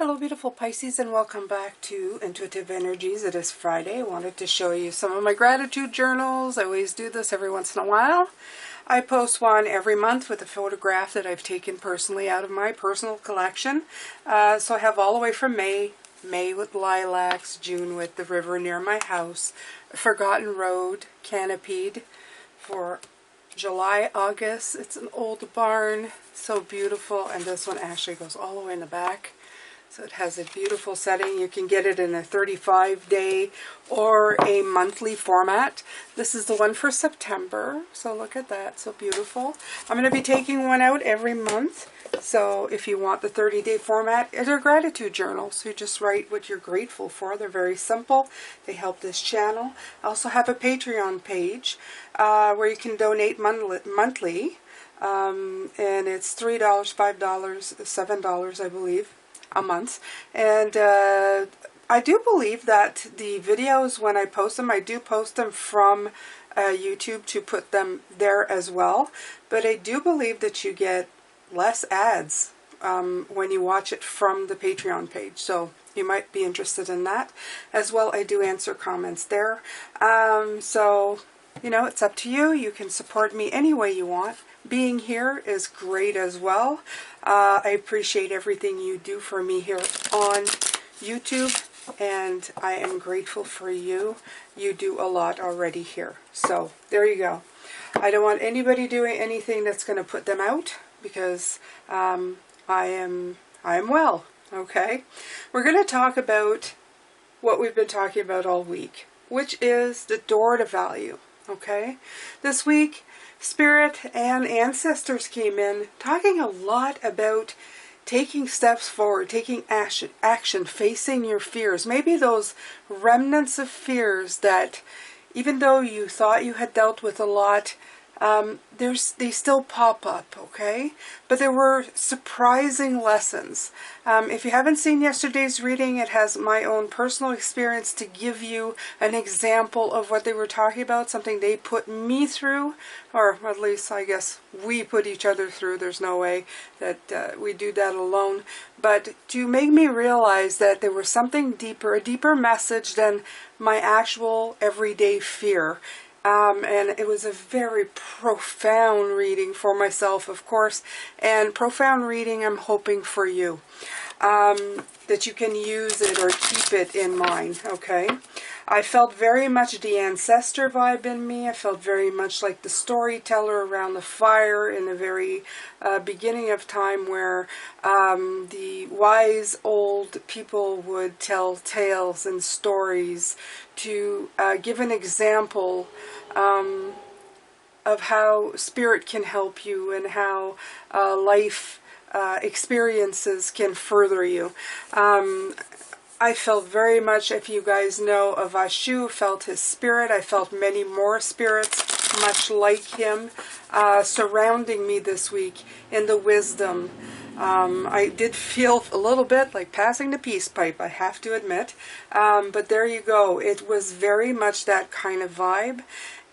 Hello beautiful Pisces, and welcome back to Intuitive Energies. It is Friday. I wanted to show you some of my gratitude journals. I always do this every once in a while. I post one every month with a photograph that I've taken personally out of my personal collection. So I have all the way from May with lilacs, June with the river near my house, Forgotten Road, canopied for July, August. It's an old barn, so beautiful, and this one actually goes all the way in the back. So it has a beautiful setting. You can get it in a 35-day or a monthly format. This is the one for September. So look at that. So beautiful. I'm going to be taking one out every month. So if you want the 30-day format, they're gratitude journals. So you just write what you're grateful for. They're very simple. They help this channel. I also have a Patreon page where you can donate monthly. And it's $3, $5, $7, I believe, a month. And I do believe that the videos, when I post them, I do post them from YouTube to put them there as well. But I do believe that you get less ads when you watch it from the Patreon page. So you might be interested in that as well. I do answer comments there. So, you know, it's up to you. You can support me any way you want. Being here is great as well. I appreciate everything you do for me here on YouTube, and I am grateful for you. You do a lot already here. So there you go. I don't want anybody doing anything that's going to put them out, because I am well. Okay, we're going to talk about what we've been talking about all week, which is the door to value. Okay, this week Spirit and ancestors came in talking a lot about taking steps forward, taking action, facing your fears. Maybe those remnants of fears that, even though you thought you had dealt with a lot, they still pop up, okay? But there were surprising lessons. If you haven't seen yesterday's reading, it has my own personal experience to give you an example of what they were talking about, something they put me through, or at least I guess we put each other through. There's no way that we do that alone. But to make me realize that there was something deeper, a deeper message than my actual everyday fear. And it was a very profound reading for myself, of course, and profound reading I'm hoping for you, that you can use it or keep it in mind, okay? I felt very much the ancestor vibe in me. I felt very much like the storyteller around the fire in the very beginning of time, where the wise old people would tell tales and stories to give an example of how spirit can help you and how life experiences can further you. I felt very much, if you guys know of Ashu, felt his spirit. I felt many more spirits much like him surrounding me this week in the wisdom. I did feel a little bit like passing the peace pipe, I have to admit. But there you go. It was very much that kind of vibe.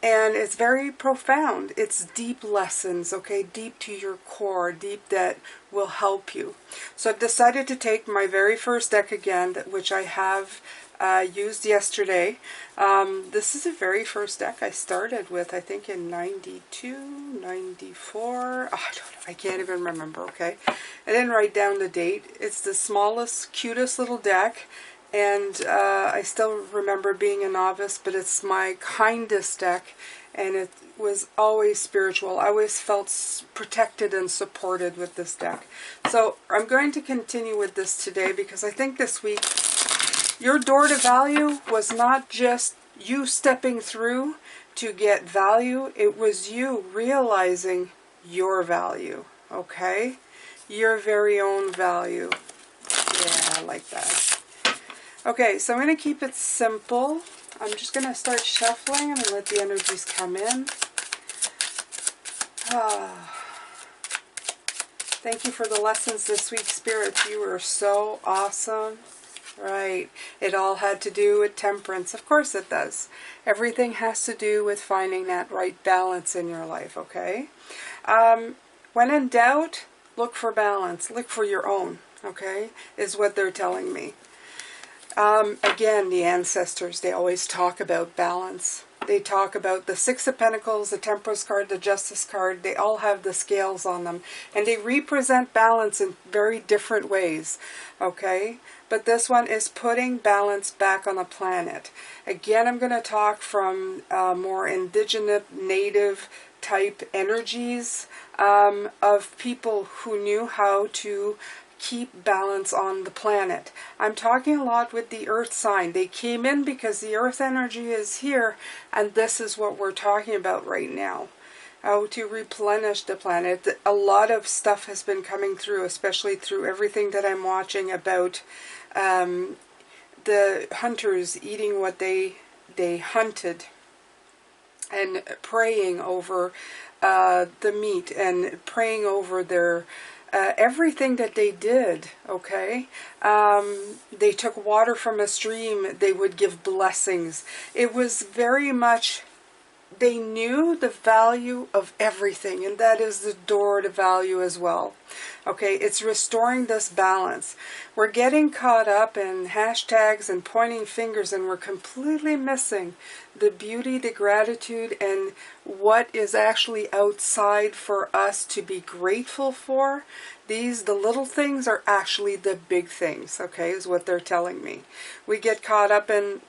And it's very profound. It's deep lessons, okay? Deep to your core, deep that will help you. So I've decided to take my very first deck again, which I have used yesterday. This is the very first deck I started with, I think in 92, 94. Oh, I don't know. I can't even remember, okay? I didn't write down the date. It's the smallest, cutest little deck. And I still remember being a novice, but it's my kindest deck, and it was always spiritual. I always felt protected and supported with this deck. So I'm going to continue with this today, because I think this week your door to value was not just you stepping through to get value. It was you realizing your value, okay? Your very own value. Yeah, I like that. Okay, so I'm going to keep it simple. I'm just going to start shuffling and let the energies come in. Thank you for the lessons this week, Spirit. You were so awesome. Right. It all had to do with temperance. Of course it does. Everything has to do with finding that right balance in your life, okay? When in doubt, look for balance. Look for your own. okay, is what they're telling me. Again, the ancestors, they always talk about balance. They talk about the Six of Pentacles, the Temperance card, the Justice card. They all have the scales on them. And they represent balance in very different ways. Okay? But this one is putting balance back on the planet. Again, I'm going to talk from more indigenous, native type energies of people who knew how to keep balance on the planet. I'm talking a lot with the earth sign. They came in because the earth energy is here, and this is what we're talking about right now. How to replenish the planet. A lot of stuff has been coming through, especially through everything that I'm watching about the hunters eating what they hunted, and praying over the meat, and praying over their everything that they did, okay? They took water from a stream, they would give blessings. It was very much, they knew the value of everything, and that is the door to value as well. Okay, it's restoring this balance. We're getting caught up in hashtags and pointing fingers, and we're completely missing the beauty, the gratitude, and what is actually outside for us to be grateful for. The little things are actually the big things, okay, is what they're telling me. We get caught up in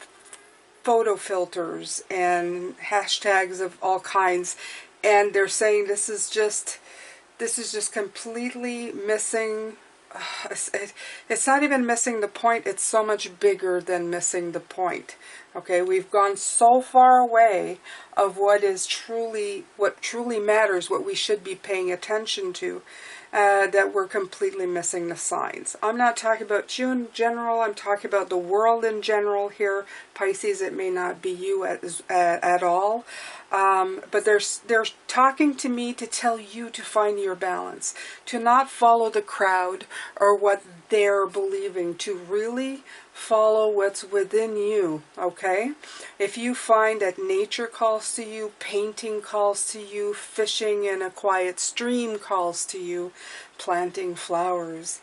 photo filters and hashtags of all kinds, and they're saying this is just completely missing. It's not even missing the point, it's so much bigger than missing the point. Okay, we've gone so far away of what truly matters, what we should be paying attention to, that we're completely missing the signs. I'm not talking about you in general, I'm talking about the world in general here. Pisces, it may not be you at all. But they're talking to me to tell you to find your balance, to not follow the crowd or what they're believing, to really follow what's within you, okay? If you find that nature calls to you, painting calls to you, fishing in a quiet stream calls to you, planting flowers,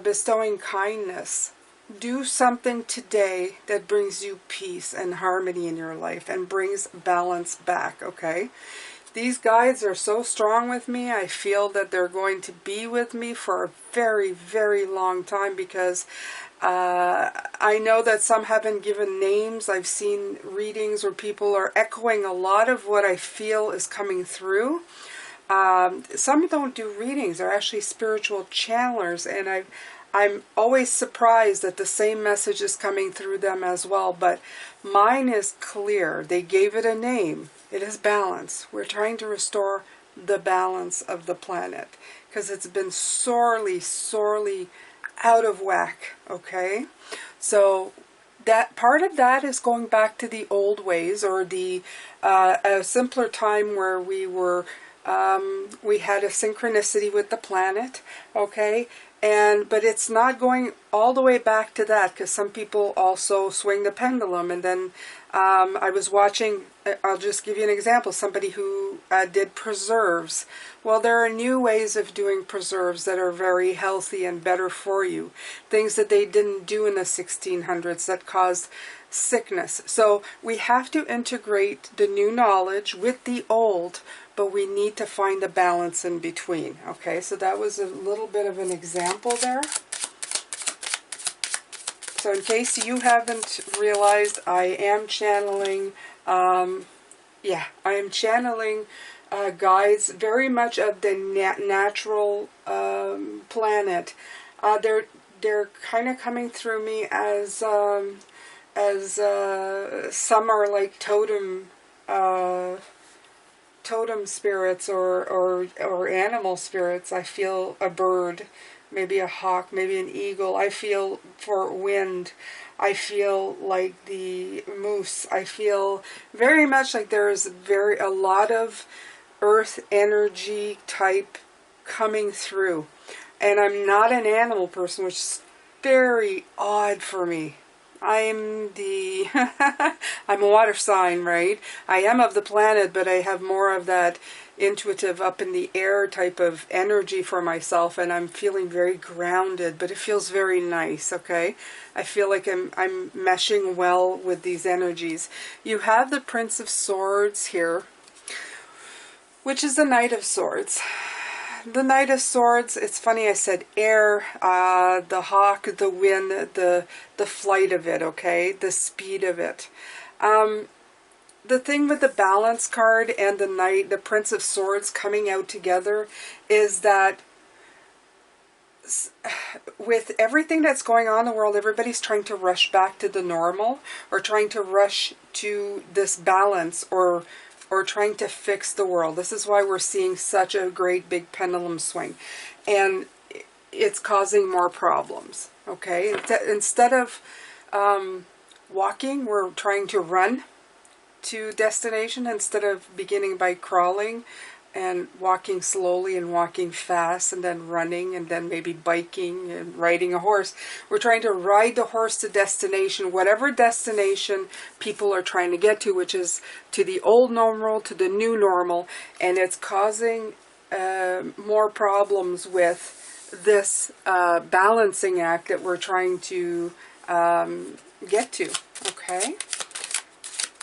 bestowing kindness, do something today that brings you peace and harmony in your life and brings balance back, okay? These guides are so strong with me. I feel that they're going to be with me for a very, very long time, because I know that some haven't given names. I've seen readings where people are echoing a lot of what I feel is coming through. Some don't do readings. They're actually spiritual channelers, and I'm always surprised that the same message is coming through them as well, but mine is clear. They gave it a name. It is balance. We're trying to restore the balance of the planet, because it's been sorely, sorely out of whack, okay? So that part of that is going back to the old ways, or the a simpler time where we had a synchronicity with the planet, okay? But it's not going all the way back to that, because some people also swing the pendulum. And then I was watching, I'll just give you an example, somebody who did preserves. Well, there are new ways of doing preserves that are very healthy and better for you. Things that they didn't do in the 1600s that caused sickness. So we have to integrate the new knowledge with the old, but we need to find a balance in between. Okay, so that was a little bit of an example there. So in case you haven't realized, I am channeling, I am channeling guides very much of the natural planet. They're kind of coming through me as some are like totem spirits or animal spirits. I feel a bird, maybe a hawk, maybe an eagle. I feel for wind. I feel like the moose. I feel very much like there is a lot of earth energy type coming through. And I'm not an animal person, which is very odd for me. I'm the, I'm a water sign, right? I am of the planet, but I have more of that intuitive up in the air type of energy for myself, and I'm feeling very grounded, but it feels very nice, okay? I feel like I'm meshing well with these energies. You have the Prince of Swords here, which is the Knight of Swords. The Knight of Swords, it's funny I said air, the hawk, the wind, the flight of it, okay? The speed of it. The thing with the Balance card and the Knight, the Prince of Swords coming out together is that with everything that's going on in the world, everybody's trying to rush back to the normal, or trying to rush to this balance, or trying to fix the world. This is why we're seeing such a great big pendulum swing. And it's causing more problems, okay? Instead of walking, we're trying to run to destination instead of beginning by crawling and walking slowly and walking fast and then running and then maybe biking and riding a horse. We're trying to ride the horse to destination, whatever destination people are trying to get to, which is to the old normal, to the new normal, and it's causing more problems with this balancing act that we're trying to get to, okay?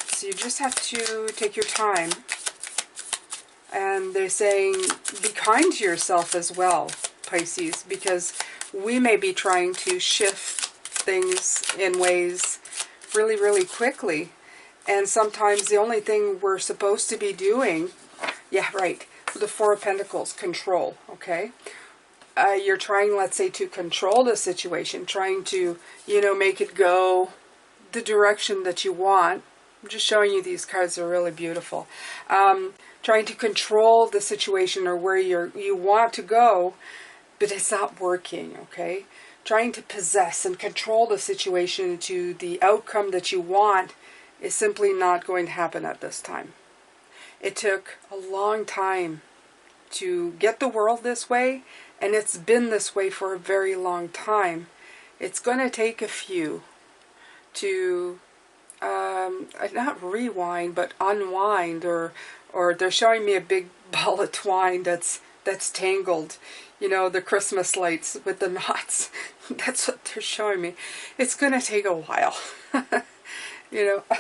So you just have to take your time. And they're saying, be kind to yourself as well, Pisces, because we may be trying to shift things in ways really, really quickly. And sometimes the only thing we're supposed to be doing, yeah, right, the Four of Pentacles, control, okay? You're trying, let's say, to control the situation, trying to, you know, make it go the direction that you want. I'm just showing you these cards, are really beautiful. Trying to control the situation or where you want to go, but it's not working, okay? Trying to possess and control the situation to the outcome that you want is simply not going to happen at this time. It took a long time to get the world this way, and it's been this way for a very long time. It's going to take a few to not rewind, but unwind, or they're showing me a big ball of twine that's tangled. You know, the Christmas lights with the knots. That's what they're showing me. It's going to take a while. You know,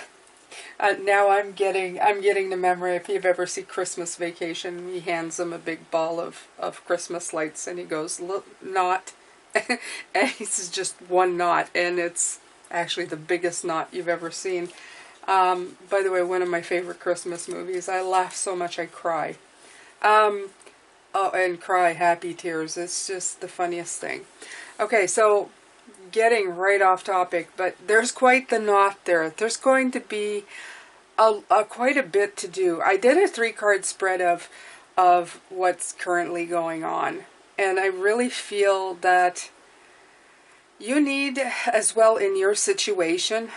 now I'm getting the memory. If you've ever seen Christmas Vacation, he hands them a big ball of Christmas lights, and he goes, "Look, knot," and he says just one knot, and it's actually the biggest knot you've ever seen. By the way, one of my favorite Christmas movies. I laugh so much I cry. Oh, and cry happy tears. It's just the funniest thing. Okay, so getting right off topic, but there's quite the knot there. There's going to be quite a bit to do. I did a 3-card spread of what's currently going on, and I really feel that you need, as well in your situation,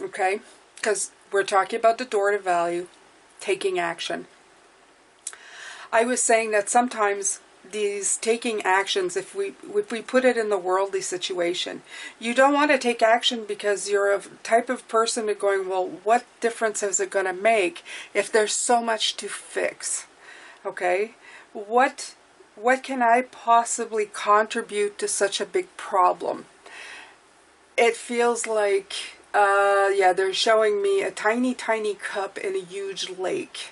okay, because we're talking about the door to value, taking action. I was saying that sometimes these taking actions, if we put it in the worldly situation, you don't want to take action because you're a type of person that's going, well, what difference is it going to make if there's so much to fix? Okay, what can I possibly contribute to such a big problem? It feels like, yeah, they're showing me a tiny, tiny cup in a huge lake.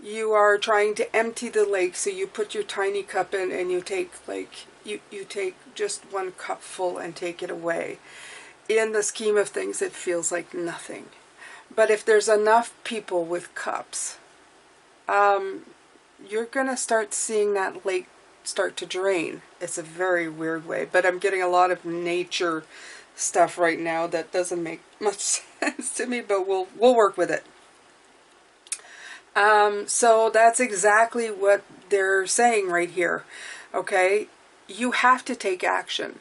You are trying to empty the lake, so you put your tiny cup in and you take, like, you take just one cup full and take it away. In the scheme of things, it feels like nothing. But if there's enough people with cups, you're going to start seeing that lake start to drain. It's a very weird way, but I'm getting a lot of nature stuff right now that doesn't make much sense to me, but we'll work with it. So that's exactly what they're saying right here. Okay, you have to take action.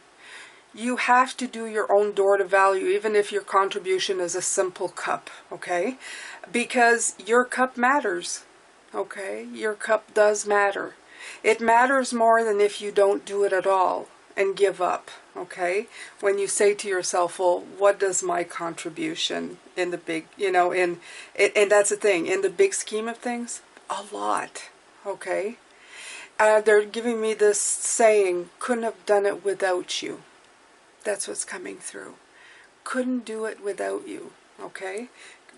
You have to do your own door to value, even if your contribution is a simple cup, okay? Because your cup matters, okay? Your cup does matter. It matters more than if you don't do it at all and give up, okay? When you say to yourself, well, what does my contribution in the big, you know, and that's the thing, in the big scheme of things, a lot, okay? They're giving me this saying, couldn't have done it without you. That's what's coming through. Couldn't do it without you, okay?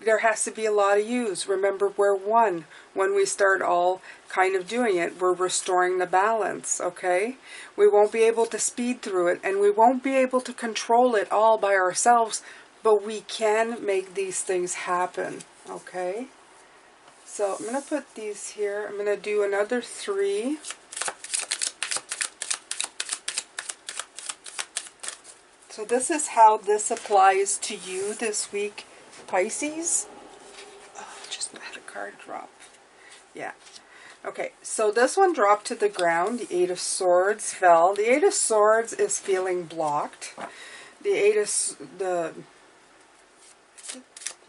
There has to be a lot of yous. Remember, we're one. When we start all kind of doing it, we're restoring the balance, okay? We won't be able to speed through it, and we won't be able to control it all by ourselves, but we can make these things happen, okay? So I'm going to put these here. I'm going to do another 3. So this is how this applies to you this week, Pisces. Oh, just had a card drop. Yeah. Okay, so this one dropped to the ground. The 8 of Swords fell. The 8 of Swords is feeling blocked. The 8 of...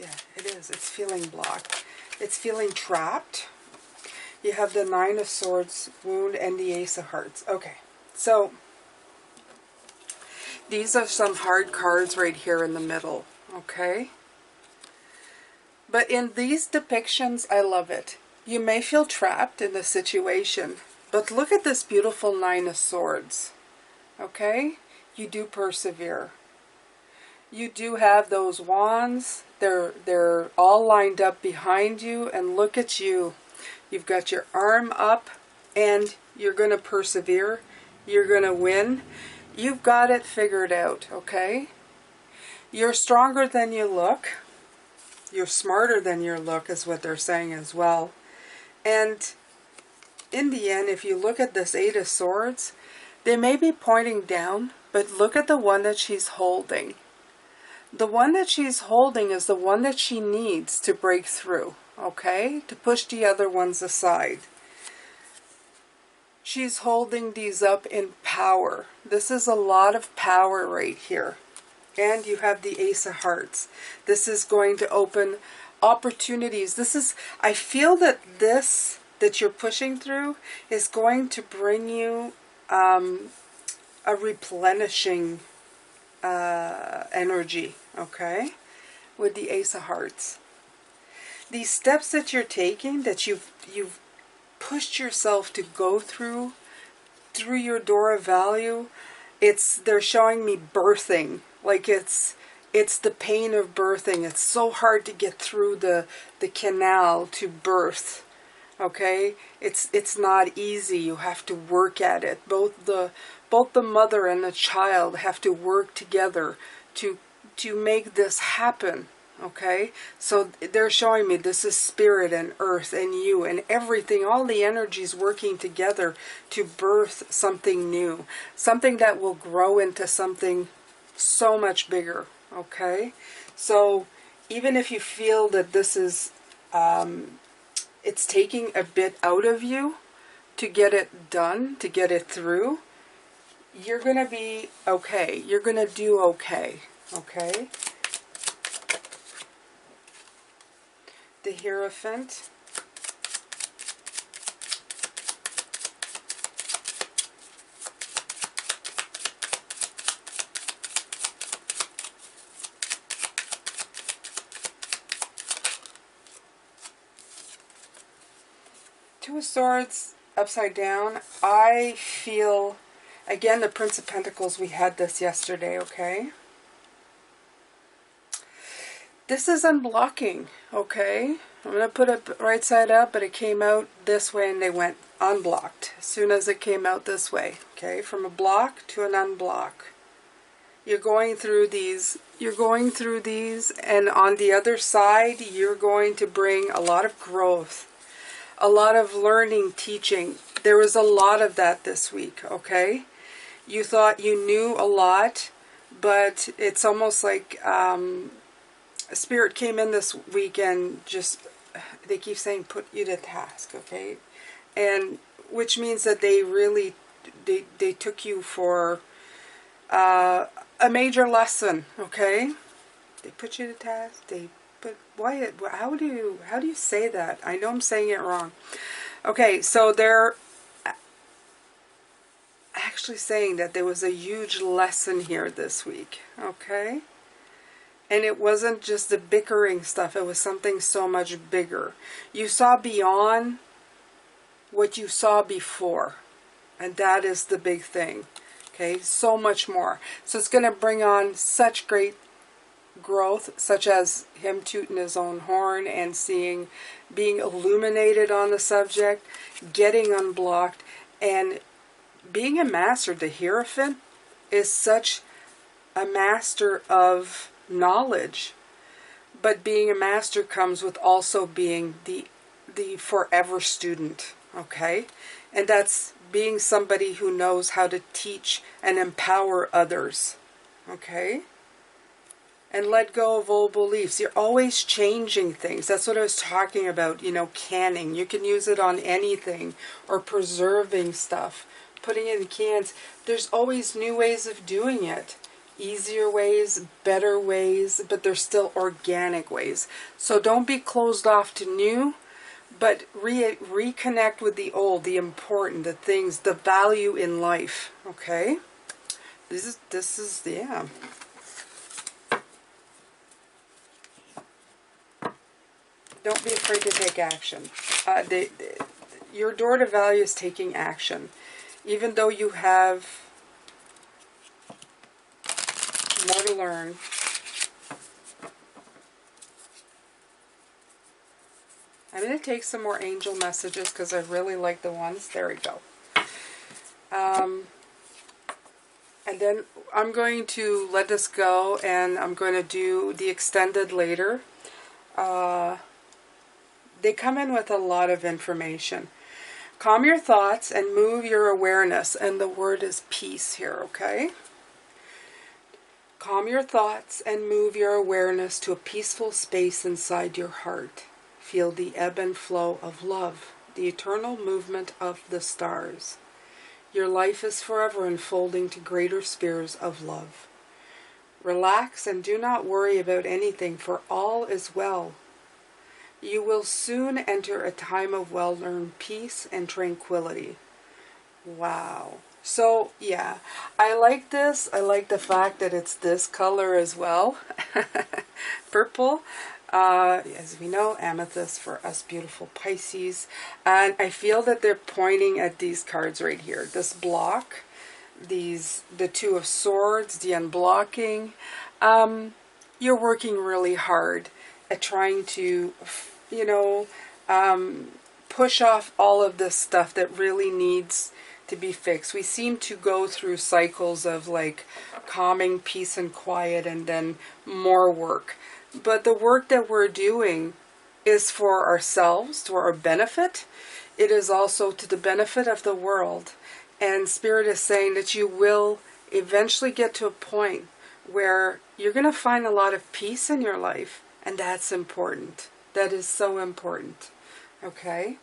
Yeah, it is. It's feeling blocked. It's feeling trapped. You have the 9 of Swords, wound, and the Ace of Hearts. Okay, so... these are some hard cards right here in the middle, okay? But in these depictions, I love it. You may feel trapped in the situation, but look at this beautiful 9 of Swords, okay? You do persevere. You do have those wands. They're all lined up behind you, and look at you. You've got your arm up, and you're going to persevere. You're going to win. You've got it figured out, okay? You're stronger than you look. You're smarter than you look is what they're saying as well. And in the end, if you look at this 8 of Swords, they may be pointing down, but look at the one that she's holding. The one that she's holding is the one that she needs to break through, okay? To push the other ones aside. She's holding these up in power. This is a lot of power right here. And you have the Ace of Hearts. This is going to open opportunities. This is, I feel that this that you're pushing through is going to bring you a replenishing energy, okay? With the Ace of Hearts. These steps that you're taking, that you've pushed yourself to go through your door of value, they're showing me birthing. Like it's the pain of birthing. It's so hard to get through the canal to birth. Okay? It's not easy. You have to work at it. Both the mother and the child have to work together to make this happen. Okay, so they're showing me this is spirit and earth and you and everything, all the energies working together to birth something new, something that will grow into something so much bigger. Okay, so even if you feel that this is, it's taking a bit out of you to get it done, to get it through, you're going to be okay. You're going to do okay. Okay. The Hierophant. Two of Swords upside down. I feel, again, the Prince of Pentacles, we had this yesterday, okay? This is unblocking, okay? I'm going to put it right side up, but it came out this way and they went unblocked as soon as it came out this way, okay? From a block to an unblock. You're going through these, and on the other side, you're going to bring a lot of growth, a lot of learning, teaching. There was a lot of that this week, okay? You thought you knew a lot, but it's almost like Spirit came in this week and just, they keep saying, put you to task, okay? And which means that they really, they took you for a major lesson, okay? They put you to task. But why? How do you say that? I know I'm saying it wrong. Okay, so they're actually saying that there was a huge lesson here this week, okay? And it wasn't just the bickering stuff, it was something so much bigger. You saw beyond what you saw before, and that is the big thing, okay? So much more. So it's going to bring on such great growth, such as him tooting his own horn and being illuminated on the subject, getting unblocked, and being a master. The Hierophant is such a master of knowledge, but being a master comes with also being the forever student, okay? And that's being somebody who knows how to teach and empower others, okay? And let go of old beliefs. You're always changing things. That's what I was talking about, you know, canning. You can use it on anything, or preserving stuff, putting it in cans. There's always new ways of doing it. Easier ways, better ways, but they're still organic ways. So don't be closed off to new, but reconnect with the old, the important, the things, the value in life, okay? This is yeah. Don't be afraid to take action. Your door to value is taking action. Even though you have more to learn, I'm going to take some more angel messages because I really like the ones. There we go. And then I'm going to let this go, and I'm going to do the extended later. They come in with a lot of information. Calm your thoughts and move your awareness. And the word is peace here, okay? Calm your thoughts and move your awareness to a peaceful space inside your heart. Feel the ebb and flow of love, the eternal movement of the stars. Your life is forever unfolding to greater spheres of love. Relax and do not worry about anything, for all is well. You will soon enter a time of well-earned peace and tranquility. Wow. So, yeah, I like this. I like the fact that it's this color as well. Purple. As we know, amethyst for us beautiful Pisces. And I feel that they're pointing at these cards right here. This block, the Two of Swords, the unblocking. You're working really hard at trying to, you know, push off all of this stuff that really needs to be fixed. We seem to go through cycles of like calming, peace and quiet, and then more work. But the work that we're doing is for ourselves, to our benefit. It is also to the benefit of the world. And Spirit is saying that you will eventually get to a point where you're going to find a lot of peace in your life. And that's important. That is so important. Okay?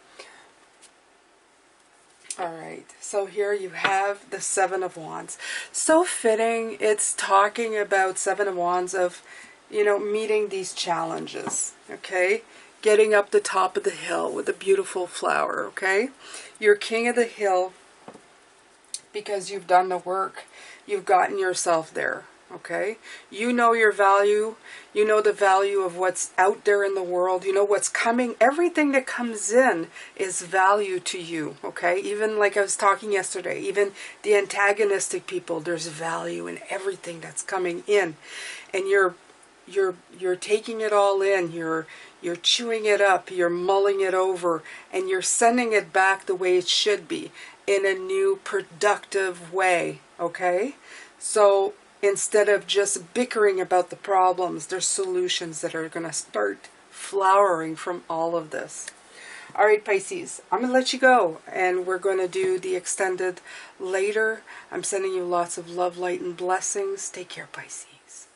All right. So here you have the Seven of Wands. So fitting. It's talking about Seven of Wands of, you know, meeting these challenges. Okay? Getting up the top of the hill with a beautiful flower. Okay? You're king of the hill because you've done the work. You've gotten yourself there. Okay? You know your value. You know the value of what's out there in the world. You know what's coming. Everything that comes in is value to you. Okay? Even like I was talking yesterday, even the antagonistic people, there's value in everything that's coming in. And you're taking it all in. You're chewing it up. You're mulling it over. And you're sending it back the way it should be, in a new productive way. Okay? So instead of just bickering about the problems, there's solutions that are going to start flowering from all of this. All right, Pisces, I'm going to let you go, and we're going to do the extended later. I'm sending you lots of love, light, and blessings. Take care, Pisces.